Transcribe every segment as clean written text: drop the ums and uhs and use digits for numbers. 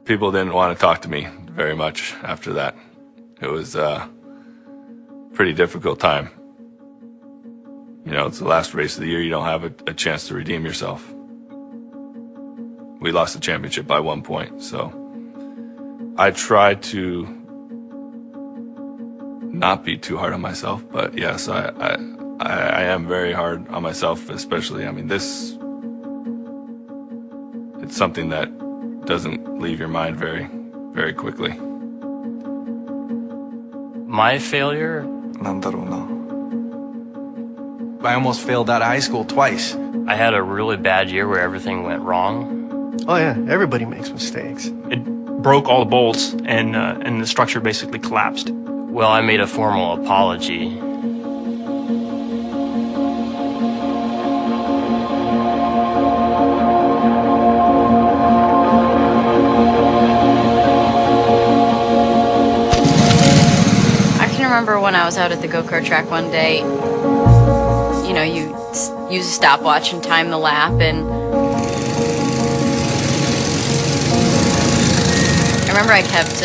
People didn't want to talk to me very much after that. It was a pretty difficult time. You know, it's the last race of the year. You don't have a chance to redeem yourself. We lost the championship by 1 point, so I tried to not be too hard on myself, but yes, I am very hard on myself, especially, I mean, it's something that doesn't leave your mind very, very quickly. My failure? I almost failed out of high school twice. I had a really bad year where everything went wrong. Oh yeah, everybody makes mistakes. It broke all the bolts and the structure basically collapsed. Well, I made a formal apology. I can remember when I was out at the go-kart track one day, you know, you use a stopwatch and time the lap, and I remember I kept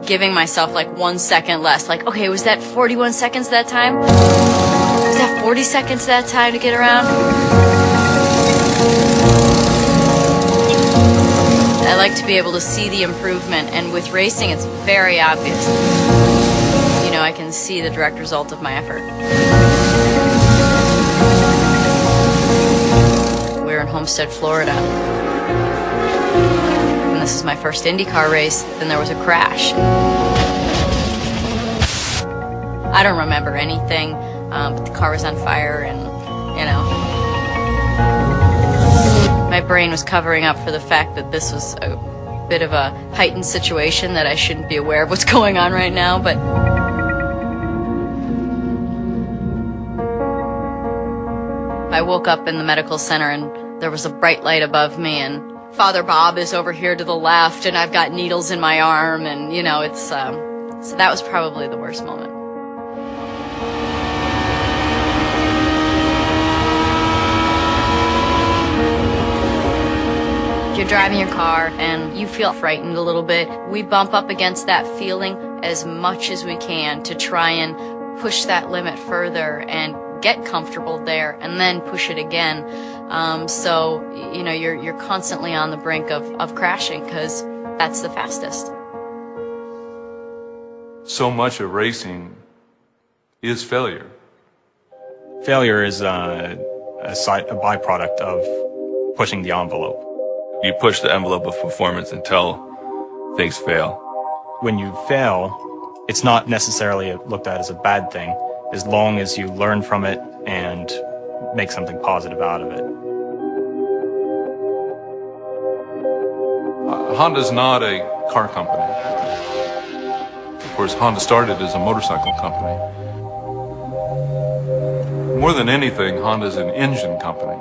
giving myself like 1 second less. Like, okay, was that 41 seconds that time? Was that 40 seconds that time to get around? I like to be able to see the improvement, and with racing, it's very obvious. You know, I can see the direct result of my effort. We're in Homestead, Florida. This is my first IndyCar race, then there was a crash. I don't remember anything, but the car was on fire, and, you know, my brain was covering up for the fact that this was a bit of a heightened situation, that I shouldn't be aware of what's going on right now, but I woke up in the medical center and there was a bright light above me, and Father Bob is over here to the left, and I've got needles in my arm, and, you know, it's, so that was probably the worst moment. You're driving your car and you feel frightened a little bit. We bump up against that feeling as much as we can to try and push that limit further and get comfortable there, and then push it again. So, you know, you're constantly on the brink of crashing, because that's the fastest. So much of racing is failure. Failure is a byproduct of pushing the envelope. You push the envelope of performance until things fail. When you fail, it's not necessarily looked at as a bad thing, as long as you learn from it and make something positive out of it. Honda's not a car company. Of course, Honda started as a motorcycle company. More than anything, Honda's an engine company.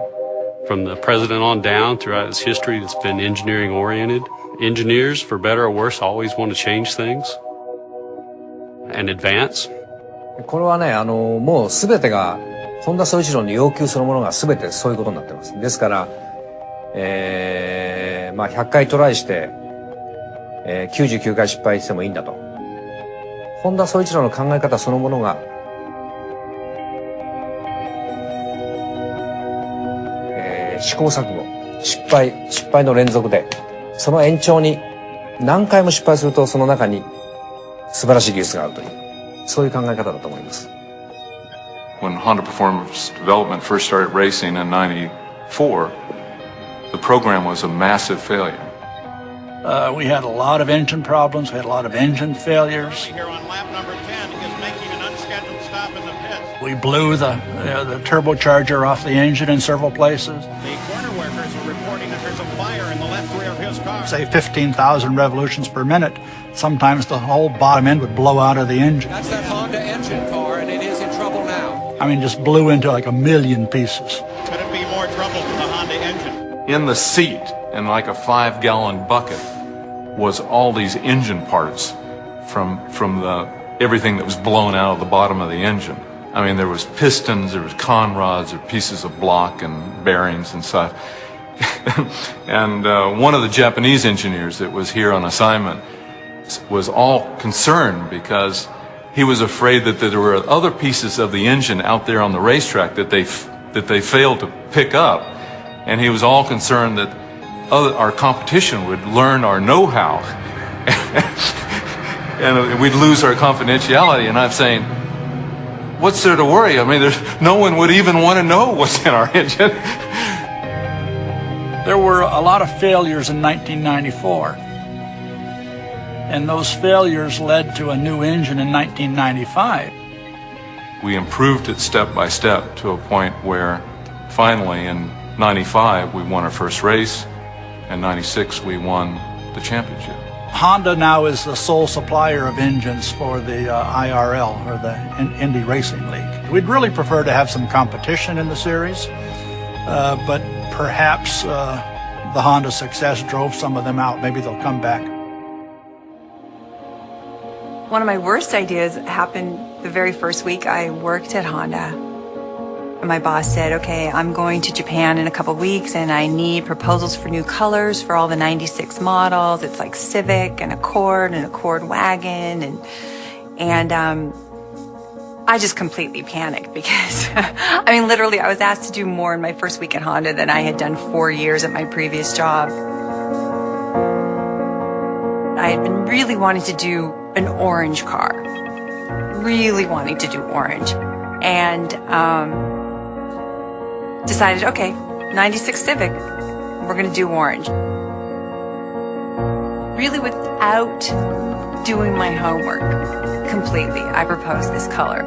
From the president on down, throughout its history, it's been engineering oriented. Engineers, for better or worse, always want to change things and advance. これはね、もうすべてが、ホンダソイチロンの要求するものがすべてそういうことになってます。ですから、まあ100回トライして、99回失敗してもいいんだと。ホンダソイチロンの考え方そのものが、試行錯誤、失敗の連続で、その延長に何回も失敗するとその中に素晴らしい技術があるという、そういう考え方だと思います。When Honda Performance Development first started racing in '94, the program was a massive failure. We had a lot of engine problems. We had a lot of engine failures. Here on lap number 10 is making an unscheduled stop in the pits. We blew the turbocharger off the engine in several places. The corner workers are reporting that there's a fire in the left rear of his car. Say 15,000 revolutions per minute. Sometimes the whole bottom end would blow out of the engine. That's that Honda engine car, and it is in trouble now. I mean, just blew into like 1,000,000 pieces. Could it be more trouble for the Honda engine? In the seat, in like a 5-gallon bucket, was all these engine parts from everything that was blown out of the bottom of the engine. I mean, there was pistons, there was conrods, there were pieces of block and bearings and stuff. And one of the Japanese engineers that was here on assignment was all concerned because he was afraid that there were other pieces of the engine out there on the racetrack that they failed to pick up, and he was all concerned that our competition would learn our know-how and we'd lose our confidentiality. And I'm saying, what's there to worry? I mean, no one would even want to know what's in our engine. There were a lot of failures in 1994. And those failures led to a new engine in 1995. We improved it step by step to a point where finally in 95 we won our first race. In 96 we won the championship. Honda now is the sole supplier of engines for the IRL, or the Indy Racing League. We'd really prefer to have some competition in the series, but perhaps the Honda success drove some of them out. Maybe they'll come back. One of my worst ideas happened the very first week I worked at Honda. My boss said, okay, I'm going to Japan in a couple weeks and I need proposals for new colors for all the 96 models. It's like Civic and Accord wagon. And I just completely panicked because, I mean, literally I was asked to do more in my first week at Honda than I had done 4 years at my previous job. I had been really wanting to do an orange car. Really wanting to do orange. And, decided, okay, 96 Civic, we're going to do orange. Really without doing my homework completely, I proposed this color.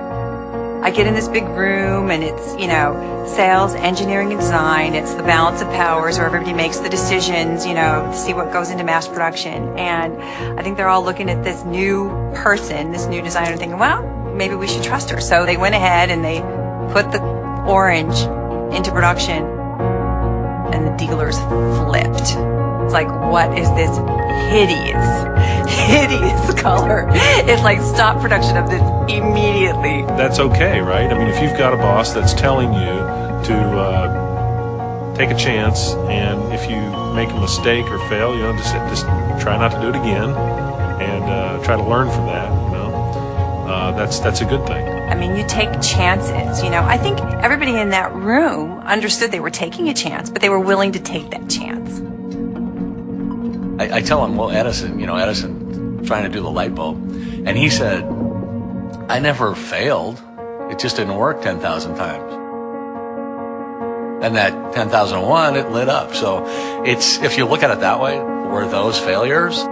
I get in this big room and it's, you know, sales, engineering, and design. It's the balance of powers where everybody makes the decisions, you know, to see what goes into mass production. And I think they're all looking at this new person, this new designer, thinking, well, maybe we should trust her. So they went ahead and they put the orange into production, and the dealers flipped. It's like, what is this hideous color? It's like, stop production of this immediately. That's okay, right? I mean, if you've got a boss that's telling you to take a chance, and if you make a mistake or fail, you know, just try not to do it again, and try to learn from that. You know, that's a good thing. I mean, you take chances, you know. I think everybody in that room understood they were taking a chance, but they were willing to take that chance. I tell him, well, Edison trying to do the light bulb, and he said, I never failed. It just didn't work 10,000 times. And that 10,001, it lit up. So it's, if you look at it that way, were those failures?